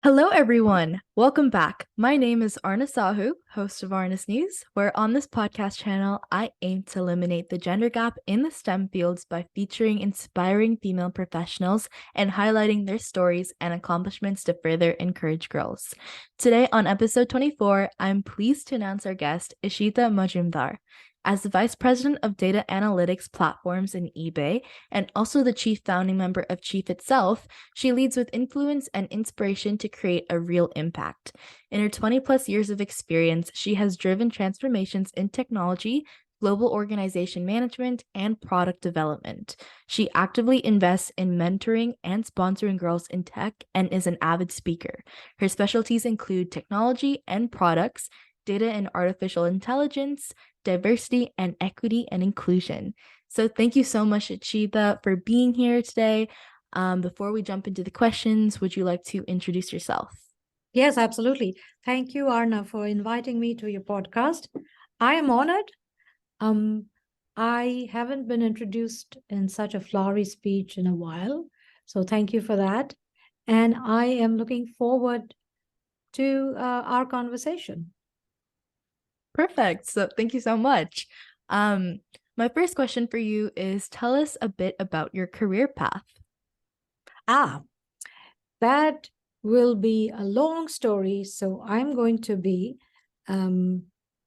Hello, everyone. Welcome back. My name is Arna Sahu, host of Arna's News, where on this podcast channel, I aim to eliminate the gender gap in the STEM fields by featuring inspiring female professionals and highlighting their stories and accomplishments to further encourage girls. Today, on episode 24, I'm pleased to announce our guest, Ishita Majumdar. As the Vice President of Data Analytics Platforms in eBay, and also the Chief Founding Member of Chief itself, she leads with influence and inspiration to create a real impact. In her 20 plus years of experience, she has driven transformations in technology, global organization management, and product development. She actively invests in mentoring and sponsoring girls in tech and is an avid speaker. Her specialties include technology and products, data and artificial intelligence, diversity and equity and inclusion. So thank you so much, Ishita, for being here today. Before we jump into the questions, would you like to introduce yourself? Yes, absolutely. Thank you, Arna, for inviting me to your podcast. I am honored. I haven't been introduced in such a flowery speech in a while, so thank you for that. And I am looking forward to our conversation. Perfect. So thank you so much. My first question for you is tell us a bit about your career path. That will be a long story, so I'm going to be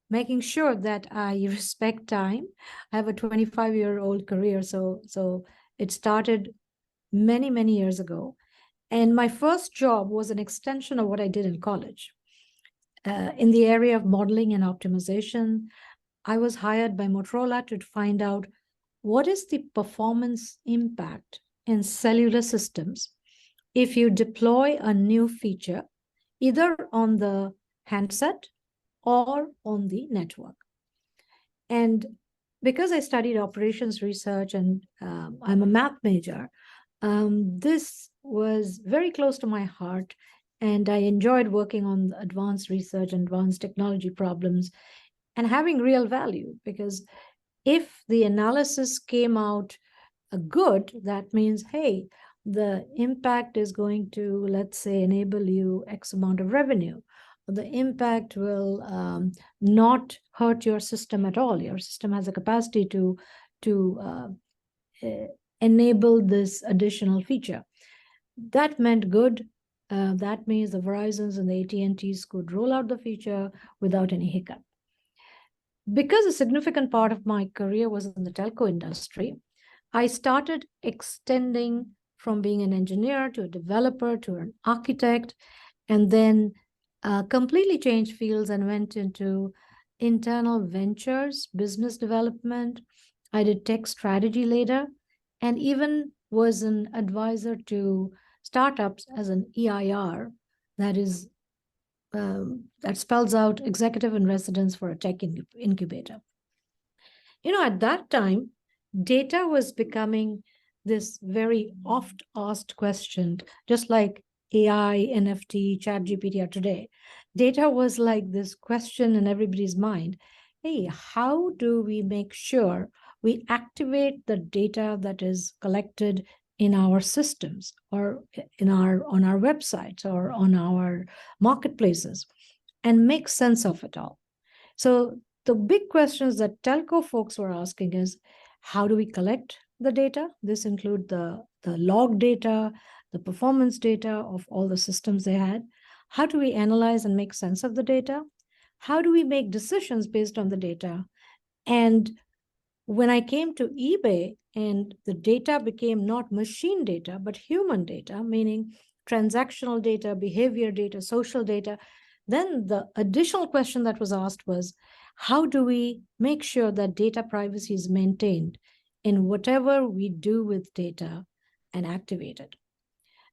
making sure that I respect time. I have a 25-year-old career, so it started many years ago. And my first job was an extension of what I did in college. In the area of modeling and optimization, I was hired by Motorola to find out what is the performance impact in cellular systems if you deploy a new feature either on the handset or on the network. And because I studied operations research and I'm a math major, this was very close to my heart. And I enjoyed working on advanced research and advanced technology problems and having real value, because if the analysis came out good, that means, hey, the impact is going to, let's say, enable you X amount of revenue. The impact will not hurt your system at all. Your system has a capacity to enable this additional feature. That meant good. That means the Verizons and the AT&Ts could roll out the feature without any hiccup. Because a significant part of my career was in the telco industry, I started extending from being an engineer to a developer to an architect, and then completely changed fields and went into internal ventures, business development. I did tech strategy later, and even was an advisor to startups as an EIR, that is that spells out executive in residence for a tech incubator. At that time, data was becoming this very oft asked question, just like AI, NFT, ChatGPT are today. Data was like this question in everybody's mind. Hey, how do we make sure we activate the data that is collected in our systems or on our websites or on our marketplaces and make sense of it all? So the big questions that telco folks were asking is, how do we collect the data? This include the log data, the performance data of all the systems they had. How do we analyze and make sense of the data? How do we make decisions based on the data? And when I came to eBay and the data became not machine data, but human data, meaning transactional data, behavior data, social data, then the additional question that was asked was, how do we make sure that data privacy is maintained in whatever we do with data and activate it?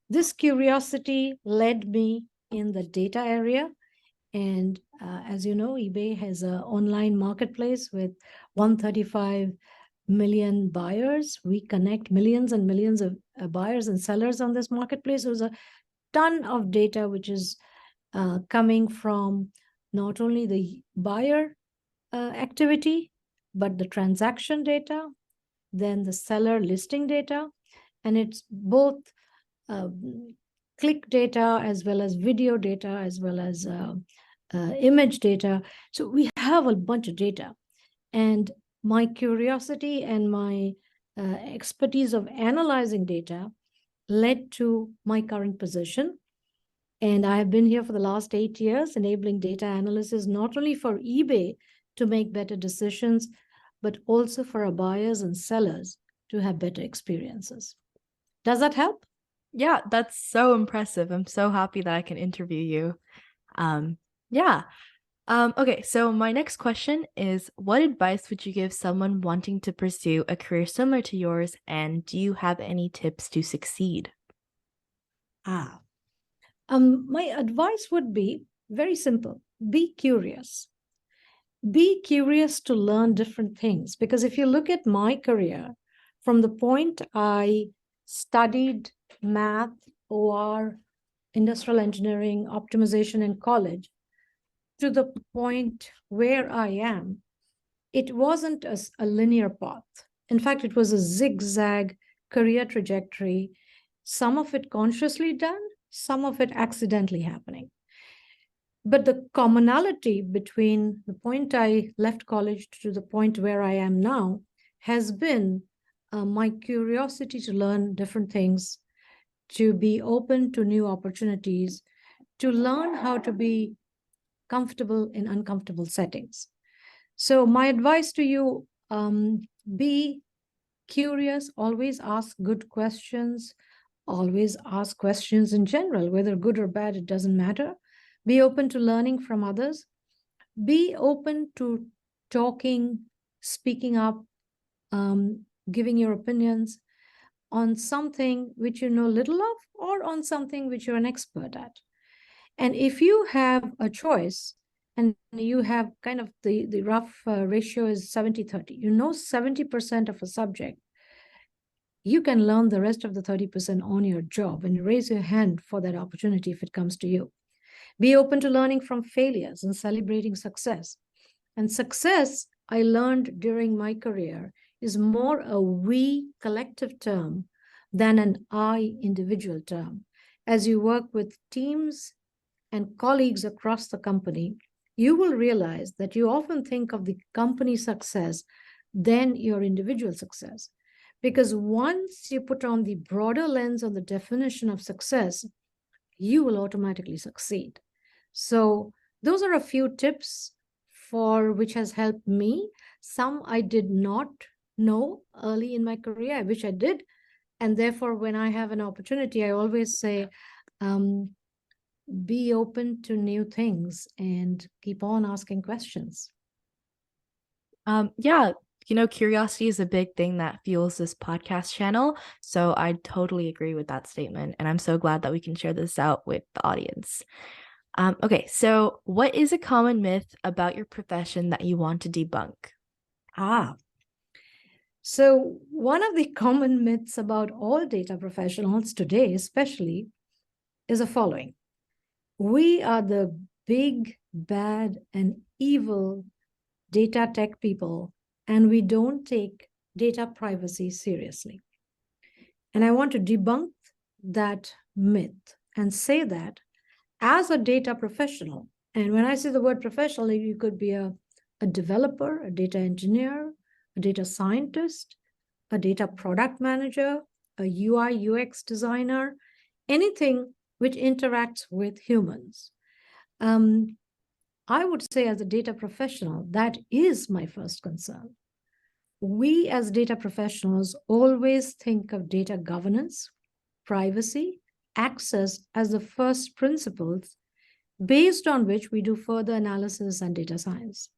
This curiosity led me in the data area. And as you know, eBay has an online marketplace with 135 million buyers. We connect millions and millions of buyers and sellers on this marketplace. There's a ton of data which is coming from not only the buyer activity, but the transaction data, then the seller listing data. And it's both click data, as well as video data, as well as image data. So we have a bunch of data. And my curiosity and my expertise of analyzing data led to my current position. And I have been here for the last 8 years, enabling data analysis, not only for eBay to make better decisions, but also for our buyers and sellers to have better experiences. Does that help? Yeah, that's so impressive. I'm so happy that I can interview you. Yeah. Okay, so my next question is, what advice would you give someone wanting to pursue a career similar to yours, and do you have any tips to succeed? My advice would be very simple. Be curious. Be curious to learn different things. Because if you look at my career, from the point I studied math, OR, industrial engineering, optimization in college, to the point where I am, it wasn't a linear path. In fact, it was a zigzag career trajectory, some of it consciously done, some of it accidentally happening. But the commonality between the point I left college to the point where I am now has been my curiosity to learn different things, to be open to new opportunities, to learn how to be comfortable in uncomfortable settings. So my advice to you, be curious, always ask good questions, always ask questions in general, whether good or bad, it doesn't matter. Be open to learning from others. Be open to talking, speaking up, giving your opinions on something which you know little of or on something which you're an expert at. And if you have a choice and you have kind of the rough ratio is 70-30, you know 70% of a subject, you can learn the rest of the 30% on your job and raise your hand for that opportunity if it comes to you. Be open to learning from failures and celebrating success. And success, I learned during my career, is more a we collective term than an I individual term. As you work with teams and colleagues across the company, you will realize that you often think of the company success than your individual success. Because once you put on the broader lens on the definition of success, you will automatically succeed. So those are a few tips for which has helped me. Some I did not know early in my career. I wish I did. And therefore, when I have an opportunity, I always say, be open to new things and keep on asking questions. Yeah, curiosity is a big thing that fuels this podcast channel. So I totally agree with that statement. And I'm so glad that we can share this out with the audience. Okay, so what is a common myth about your profession that you want to debunk? So one of the common myths about all data professionals today, especially, is the following. We are the big, bad, and evil data tech people, and we don't take data privacy seriously. And I want to debunk that myth and say that as a data professional, and when I say the word professional, you could be a developer, a data engineer, a data scientist, a data product manager, a UI UX designer, anything which interacts with humans. I would say as a data professional, that is my first concern. We as data professionals always think of data governance, privacy, access as the first principles based on which we do further analysis and data science.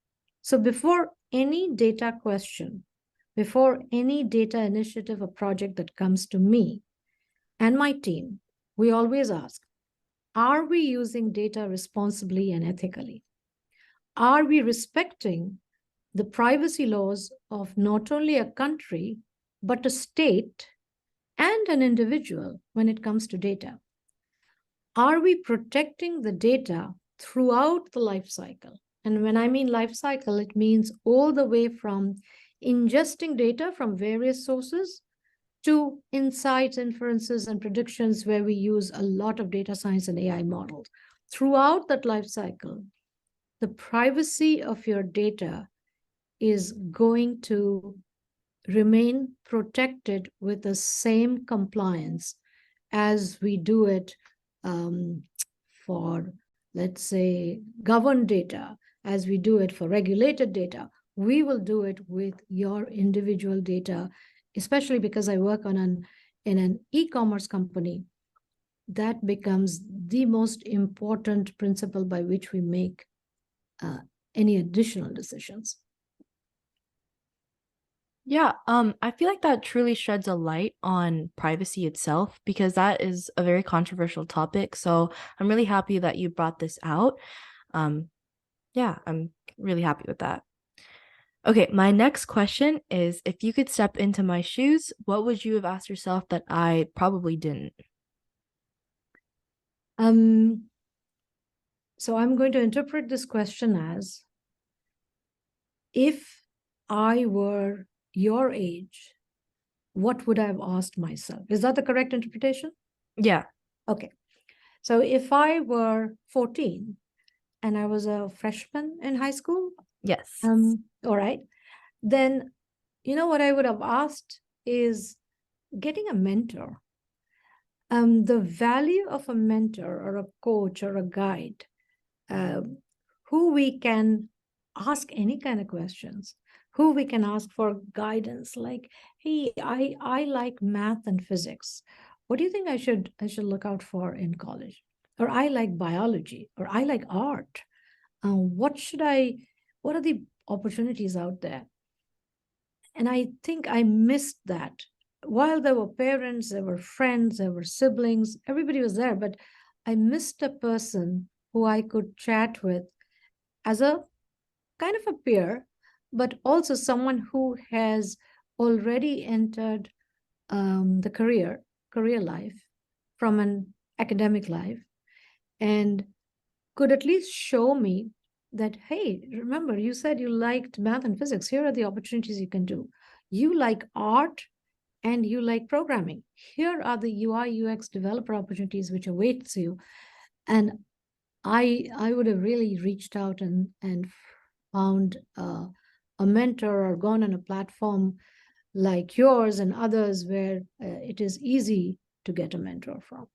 So before any data question, before any data initiative or project that comes to me and my team, we always ask, are we using data responsibly and ethically? Are we respecting the privacy laws of not only a country, but a state and an individual when it comes to data? Are we protecting the data throughout the life cycle? And when I mean life cycle, it means all the way from ingesting data from various sources to insights, inferences, and predictions where we use a lot of data science and AI models. Throughout that life cycle, the privacy of your data is going to remain protected with the same compliance as we do it for, let's say, governed data, as we do it for regulated data. We will do it with your individual data, especially because I work in an e-commerce company. That becomes the most important principle by which we make any additional decisions. Yeah, I feel like that truly sheds a light on privacy itself because that is a very controversial topic. So I'm really happy that you brought this out. Yeah, I'm really happy with that. Okay, my next question is if you could step into my shoes, what would you have asked yourself that I probably didn't? So I'm going to interpret this question as, if I were your age, what would I have asked myself? Is that the correct interpretation? Yeah. Okay. So if I were 14 and I was a freshman in high school, Yes. all right, then you know what I would have asked is getting a mentor. The value of a mentor or a coach or a guide, who we can ask any kind of questions, who we can ask for guidance, like, hey, I like math and physics. What do you think I should look out for in college? Or I like biology, or I like art. What are the opportunities out there? And I think I missed that. While there were parents, there were friends, there were siblings, everybody was there, but I missed a person who I could chat with as a kind of a peer, but also someone who has already entered the career life from an academic life, and could at least show me that, hey, remember, you said you liked math and physics. Here are the opportunities you can do. You like art and you like programming. Here are the UI UX developer opportunities which awaits you. And I would have really reached out and found a mentor or gone on a platform like yours and others where it is easy to get a mentor from.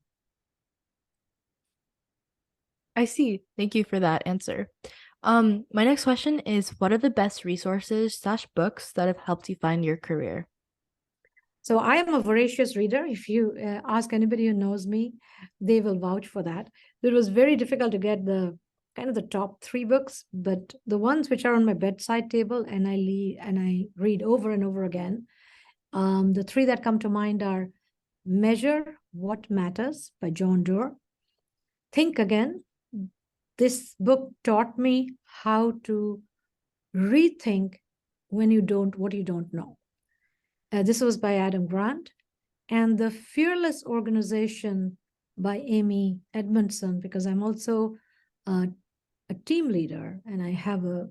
I see. Thank you for that answer. My next question is what are the best resources slash books that have helped you find your career? So I am a voracious reader. If you ask anybody who knows me, they will vouch for that. It was very difficult to get the kind of the top 3 books, but the ones which are on my bedside table and I read over and over again. The 3 that come to mind are Measure What Matters by John Doerr. Think Again. This book taught me how to rethink what you don't know. This was by Adam Grant. And The Fearless Organization by Amy Edmondson, because I'm also a team leader and I have a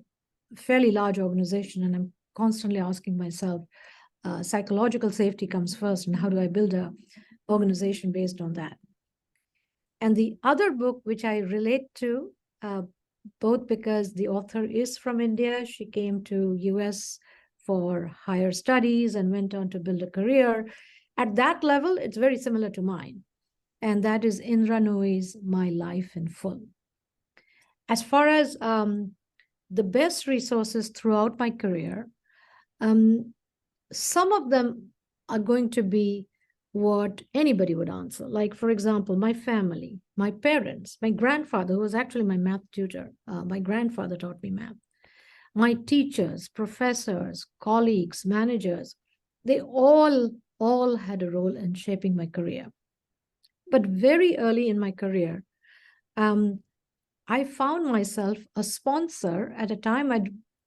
fairly large organization, and I'm constantly asking myself, psychological safety comes first, and how do I build a organization based on that? And the other book, which I relate to, both because the author is from India, she came to US for higher studies and went on to build a career. At that level, it's very similar to mine. And that is Indra Nooyi's My Life in Full. As far as the best resources throughout my career, some of them are going to be what anybody would answer. Like, for example, my family, my parents, my grandfather, who was actually my math tutor. My grandfather taught me math. My teachers, professors, colleagues, managers, they all had a role in shaping my career. But very early in my career, I found myself a sponsor at a time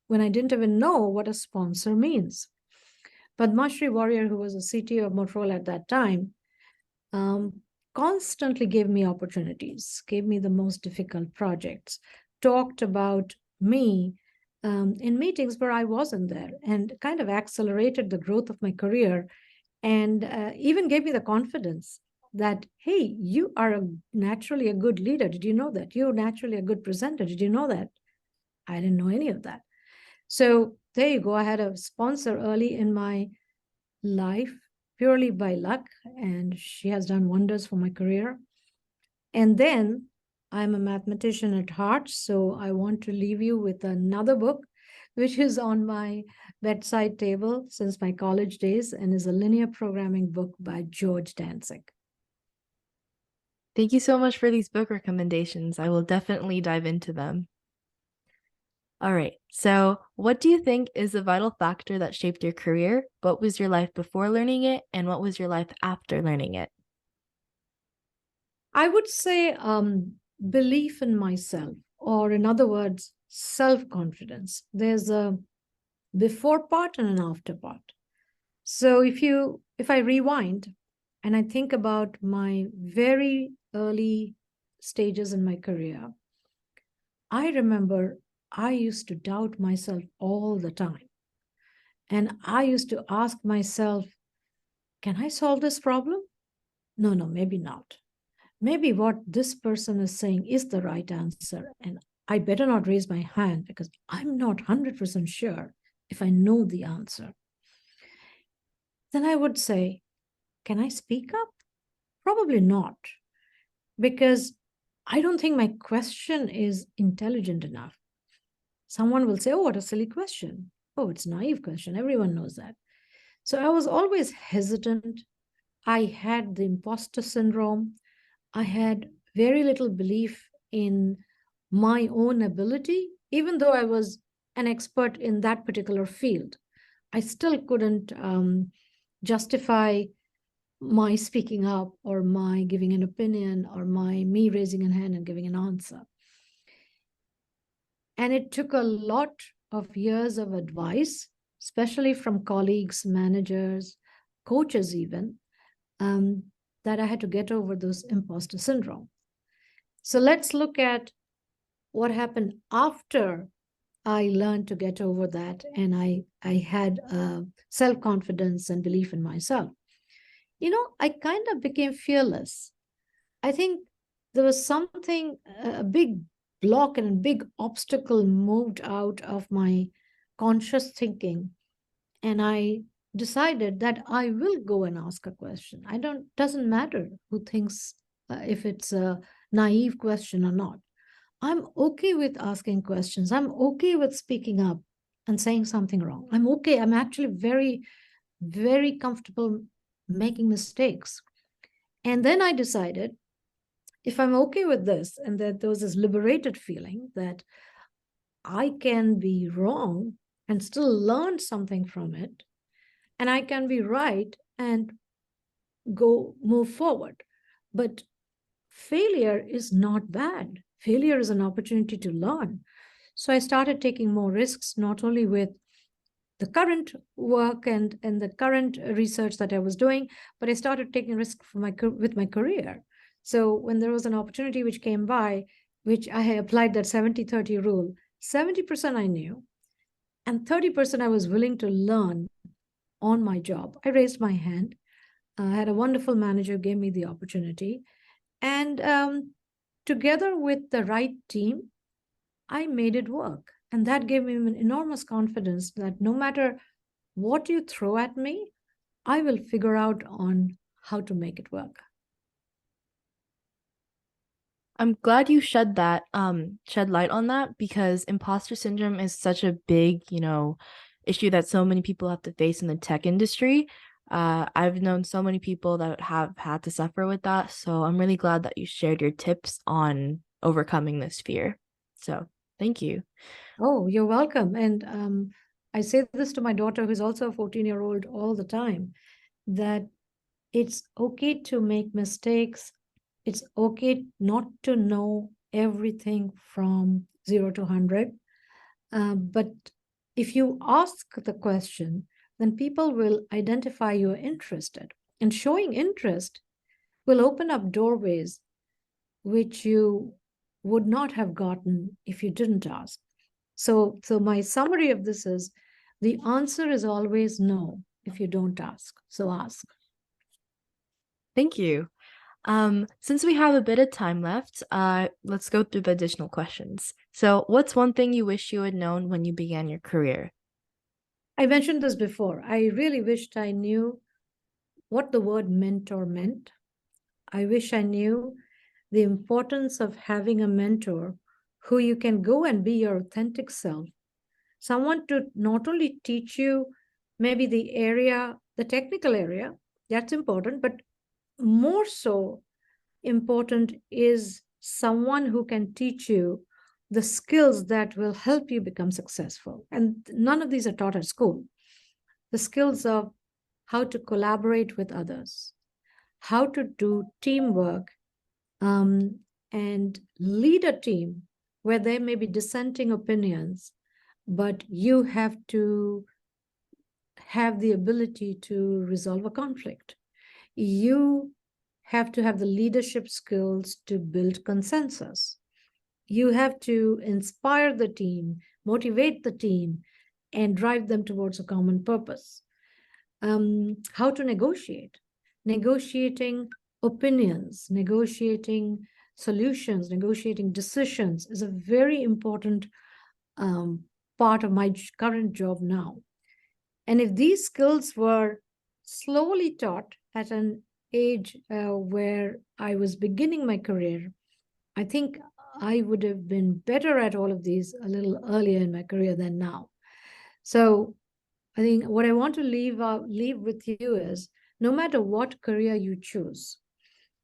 when I didn't even know what a sponsor means. But Mashri Warrior, who was a CTO of Motorola at that time, constantly gave me opportunities, gave me the most difficult projects, talked about me in meetings where I wasn't there, and kind of accelerated the growth of my career and even gave me the confidence that, hey, you are naturally a good leader. Did you know that? You're naturally a good presenter. Did you know that? I didn't know any of that. So there you go. I had a sponsor early in my life purely by luck, and she has done wonders for my career. And then I'm a mathematician at heart, so I want to leave you with another book, which is on my bedside table since my college days and is a linear programming book by George Danzig. Thank you so much for these book recommendations. I will definitely dive into them. All right. So, what do you think is the vital factor that shaped your career? What was your life before learning it? And what was your life after learning it? I would say belief in myself, or in other words, self-confidence. There's a before part and an after part. So if I rewind and I think about my very early stages in my career, I remember I used to doubt myself all the time. And I used to ask myself, can I solve this problem? No, maybe not. Maybe what this person is saying is the right answer. And I better not raise my hand because I'm not 100% sure if I know the answer. Then I would say, can I speak up? Probably not, because I don't think my question is intelligent enough. Someone will say, oh, what a silly question. Oh, it's a naive question. Everyone knows that. So I was always hesitant. I had the imposter syndrome. I had very little belief in my own ability, even though I was an expert in that particular field. I still couldn't justify my speaking up or my giving an opinion or my me raising a hand and giving an answer. And it took a lot of years of advice, especially from colleagues, managers, coaches even, that I had to get over those imposter syndrome. So let's look at what happened after I learned to get over that, and I had self-confidence and belief in myself. I kind of became fearless. I think there was something, a big block and a big obstacle moved out of my conscious thinking. And I decided that I will go and ask a question. Doesn't matter who thinks if it's a naive question or not. I'm okay with asking questions. I'm okay with speaking up and saying something wrong. I'm okay. I'm actually very, very comfortable making mistakes. And then I decided, if I'm okay with this, and that there was this liberated feeling that I can be wrong and still learn something from it, and I can be right and move forward. But failure is not bad. Failure is an opportunity to learn. So I started taking more risks, not only with the current work and the current research that I was doing, but I started taking risks with my career. So when there was an opportunity which came by, which I had applied that 70-30 rule, 70% I knew, and 30% I was willing to learn on my job. I raised my hand. I had a wonderful manager who gave me the opportunity. And together with the right team, I made it work. And that gave me an enormous confidence that no matter what you throw at me, I will figure out on how to make it work. I'm glad you shed light on that, because imposter syndrome is such a big, issue that so many people have to face in the tech industry. I've known so many people that have had to suffer with that. So I'm really glad that you shared your tips on overcoming this fear. So thank you. Oh, you're welcome. And I say this to my daughter, who's also a 14-year-old, all the time, that it's okay to make mistakes. It's okay not to know everything from 0 to 100. But if you ask the question, then people will identify you're interested. And showing interest will open up doorways which you would not have gotten if you didn't ask. So my summary of this is, the answer is always no. if you don't ask. So ask. Thank you. Since we have a bit of time left, let's go through the additional questions. So, what's one thing you wish you had known when you began your career? I mentioned this before. I really wished I knew what the word mentor meant. I wish I knew the importance of having a mentor who you can go and be your authentic self. Someone to not only teach you maybe the area, the technical area, that's important, but more so important is someone who can teach you the skills that will help you become successful. And none of these are taught at school. The skills of how to collaborate with others, how to do teamwork, um, and lead a team where there may be dissenting opinions, but you have to have the ability to resolve a conflict. You have to have the leadership skills to build consensus. You have to inspire the team, motivate the team, and drive them towards a common purpose. How to negotiate, negotiating opinions, negotiating solutions, negotiating decisions is a very important um, part of my current job now. And if these skills were slowly taught at an age where I was beginning my career, I think I would have been better at all of these a little earlier in my career than now. So I think what I want to leave with you is no matter what career you choose,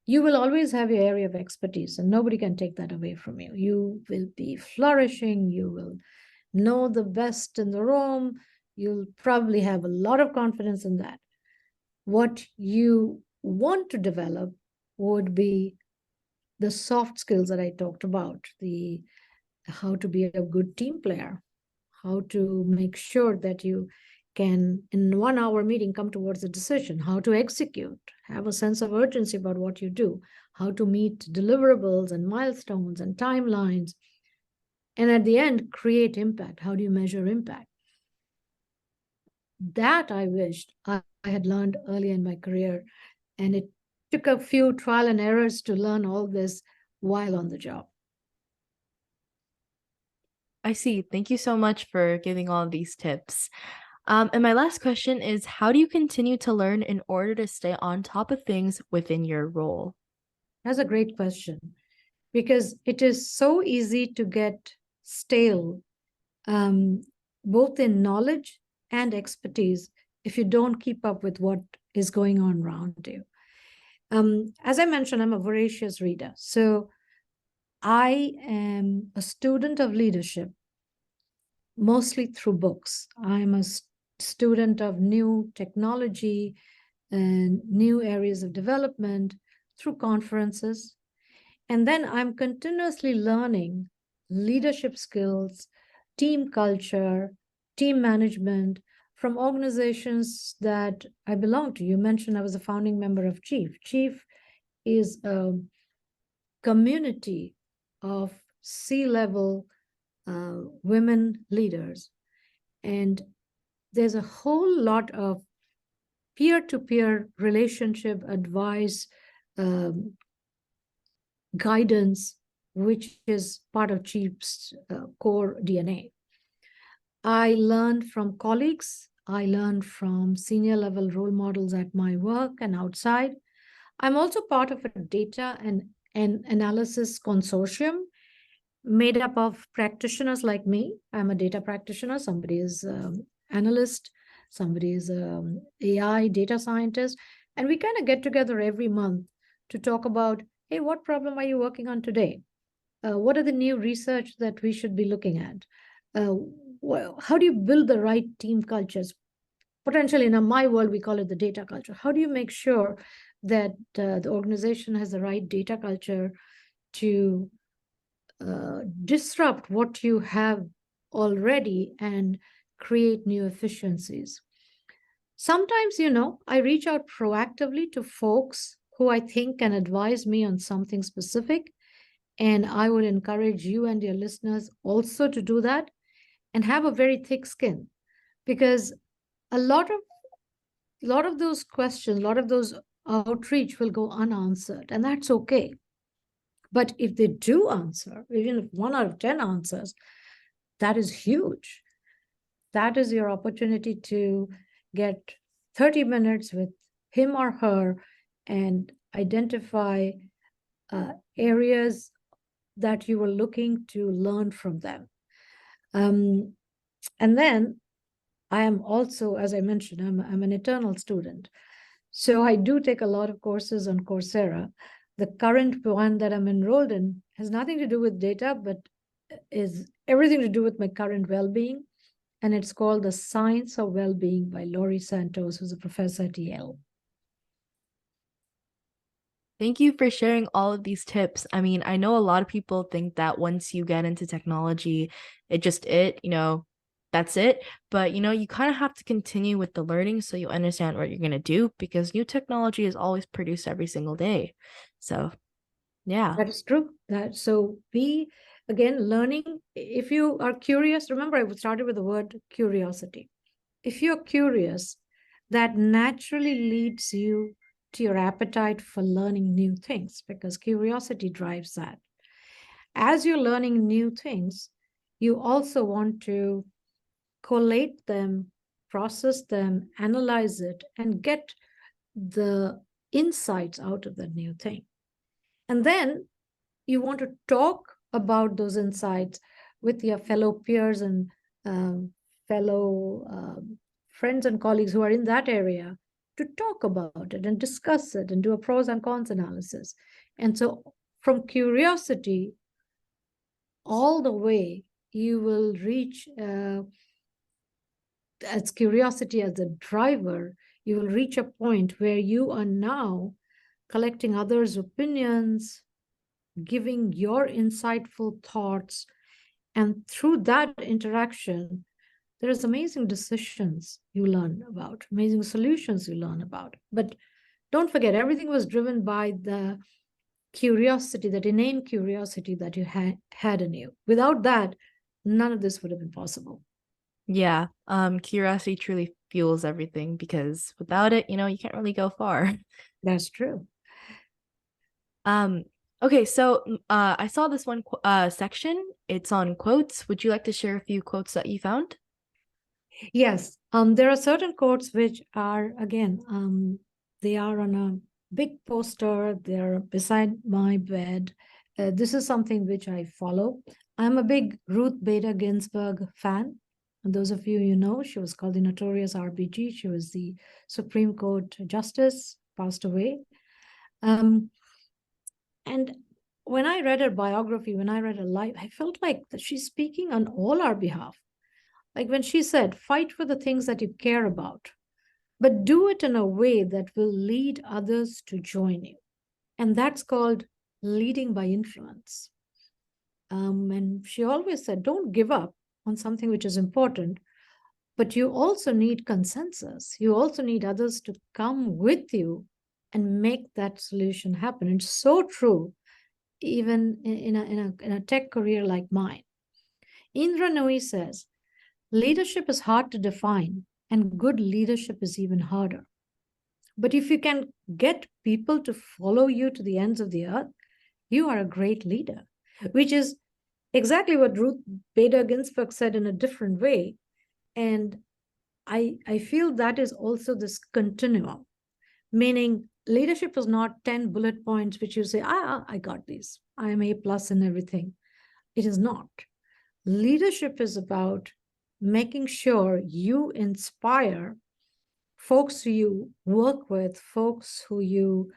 you will always have your area of expertise, and nobody can take that away from you. You will be flourishing, you will know the best in the room, you'll probably have a lot of confidence in that. What you want to develop would be the soft skills that I talked about, the how to be a good team player, how to make sure that you can, in 1 hour meeting, come towards a decision, how to execute, have a sense of urgency about what you do, how to meet deliverables and milestones and timelines, and at the end, create impact. How do you measure impact? That I wished I had learned early in my career, and it took a few trial and errors to learn all this while on the job. I see. Thank you so much for giving all of these tips. And my last question is, how do you continue to learn in order to stay on top of things within your role? That's a great question, because it is so easy to get stale, both in knowledge and expertise, if you don't keep up with what is going on around you. As I mentioned, I'm a voracious reader. So I am a student of leadership, mostly through books. I'm a student of new technology and new areas of development through conferences. And then I'm continuously learning leadership skills, team culture, team management from organizations that I belong to. You mentioned I was a founding member of Chief. Chief is a community of C-level women leaders. And there's a whole lot of peer-to-peer relationship advice, guidance, which is part of Chief's core DNA. I learned from colleagues. I learned from senior level role models at my work and outside. I'm also part of a data and analysis consortium made up of practitioners like me. I'm a data practitioner. Somebody is analyst. Somebody is AI data scientist. And we kind of get together every month to talk about, hey, what problem are you working on today? What are the new research that we should be looking at? Well, how do you build the right team cultures? Potentially, in my world, we call it the data culture. How do you make sure that the organization has the right data culture to disrupt what you have already and create new efficiencies? Sometimes, I reach out proactively to folks who I think can advise me on something specific. And I would encourage you and your listeners also to do that and have a very thick skin, because a lot of a lot of those questions, a lot of those outreach will go unanswered, and that's okay. But if they do answer, even if 1 out of 10 answers, that is huge. That is your opportunity to get 30 minutes with him or her and identify areas that you were looking to learn from them. And then I am also, as I mentioned, I'm an eternal student. So I do take a lot of courses on Coursera. The current one that I'm enrolled in has nothing to do with data, but is everything to do with my current well-being. And it's called The Science of Well-Being by Laurie Santos, who's a professor at Yale. Thank you for sharing all of these tips. I mean, I know a lot of people think that once you get into technology, that's it. But, you kind of have to continue with the learning so you understand what you're going to do because new technology is always produced every single day. So, yeah. That is true. So be, again, learning. If you are curious, remember I started with the word curiosity. If you're curious, that naturally leads you to your appetite for learning new things because curiosity drives that. As you're learning new things, you also want to collate them, process them, analyze it, and get the insights out of the new thing. And then you want to talk about those insights with your fellow peers and fellow friends and colleagues who are in that area to talk about it and discuss it and do a pros and cons analysis. And so from curiosity all the way, you will reach, as curiosity as a driver, you will reach a point where you are now collecting others' opinions, giving your insightful thoughts. And through that interaction, there's amazing decisions you learn about, amazing solutions you learn about. But don't forget, everything was driven by the curiosity, that innate curiosity that you had in you. Without that, none of this would have been possible. Yeah. Curiosity truly fuels everything because without it, you can't really go far. That's true. Okay, so I saw this one section. It's on quotes. Would you like to share a few quotes that you found? Yes, there are certain quotes which are, again, they are on a big poster, they're beside my bed. This is something which I follow. I'm a big Ruth Bader Ginsburg fan. And those of you know, she was called the notorious RBG. She was the Supreme Court Justice, passed away. And when I read her biography, when I read her life, I felt like that she's speaking on all our behalf. Like when she said, fight for the things that you care about, but do it in a way that will lead others to join you. And that's called leading by influence. And she always said, don't give up on something which is important, but you also need consensus. You also need others to come with you and make that solution happen. It's so true, even in a tech career like mine. Indra Nooyi says, leadership is hard to define, and good leadership is even harder. But if you can get people to follow you to the ends of the earth, you are a great leader, which is exactly what Ruth Bader Ginsburg said in a different way. And I feel that is also this continuum, meaning leadership is not 10 bullet points which you say, I got these, I am A plus in everything. It is not. Leadership is about making sure you inspire folks who you work with, folks who you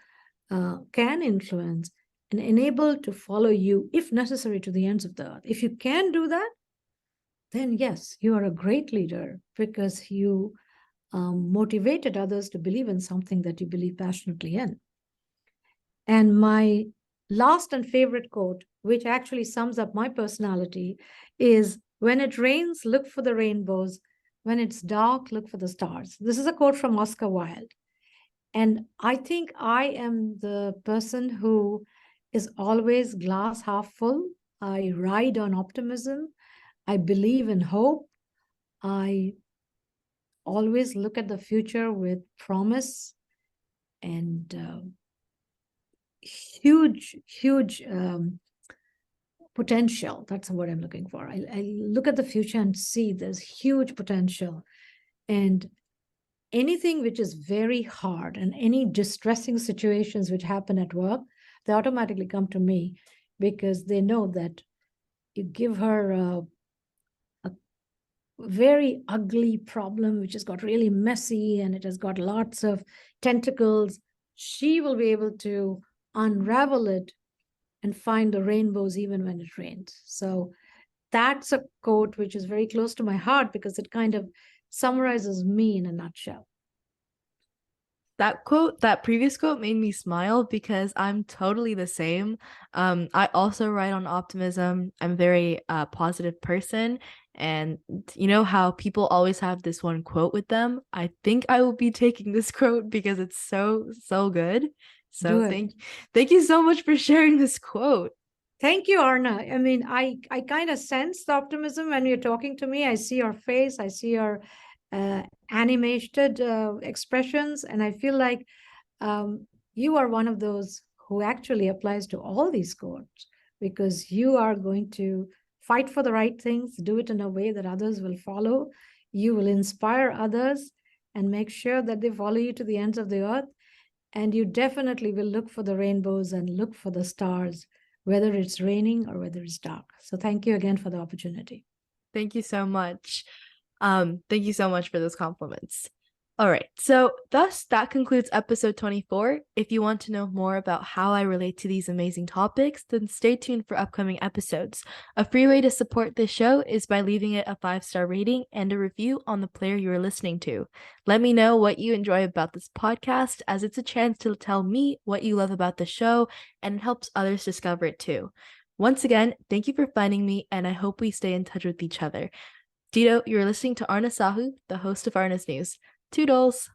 can influence, and enable to follow you, if necessary, to the ends of the earth. If you can do that, then yes, you are a great leader because you motivated others to believe in something that you believe passionately in. And my last and favorite quote, which actually sums up my personality, is when it rains, look for the rainbows. When it's dark, look for the stars. This is a quote from Oscar Wilde. And I think I am the person who is always glass half full. I ride on optimism. I believe in hope. I always look at the future with promise and huge potential. That's what I'm looking for. I look at the future and see there's huge potential. And anything which is very hard and any distressing situations which happen at work, they automatically come to me because they know that you give her a very ugly problem which has got really messy and it has got lots of tentacles. She will be able to unravel it and find the rainbows even when it rains. So that's a quote which is very close to my heart because it kind of summarizes me in a nutshell. That previous quote made me smile because I'm totally the same. I also write on optimism. I'm a very positive person. And you know how people always have this one quote with them? I think I will be taking this quote because it's so, so good. So Do it. thank you so much for sharing this quote. Thank you, Arna. I mean, I kind of sense the optimism when you're talking to me. I see your face, I see your animated expressions, and I feel like you are one of those who actually applies to all these quotes because you are going to fight for the right things, do it in a way that others will follow. You will inspire others and make sure that they follow you to the ends of the earth. And you definitely will look for the rainbows and look for the stars, whether it's raining or whether it's dark. So thank you again for the opportunity. Thank you so much. Thank you so much for those compliments. All right, so thus that concludes episode 24. If you want to know more about how I relate to these amazing topics, then stay tuned for upcoming episodes. A free way to support this show is by leaving it a 5-star rating and a review on the player you are listening to. Let me know what you enjoy about this podcast, as it's a chance to tell me what you love about the show, and it helps others discover it too. Once again, thank you for finding me, and I hope we stay in touch with each other. Dito, you're listening to Arna Sahu, the host of Arna's News. Toodles!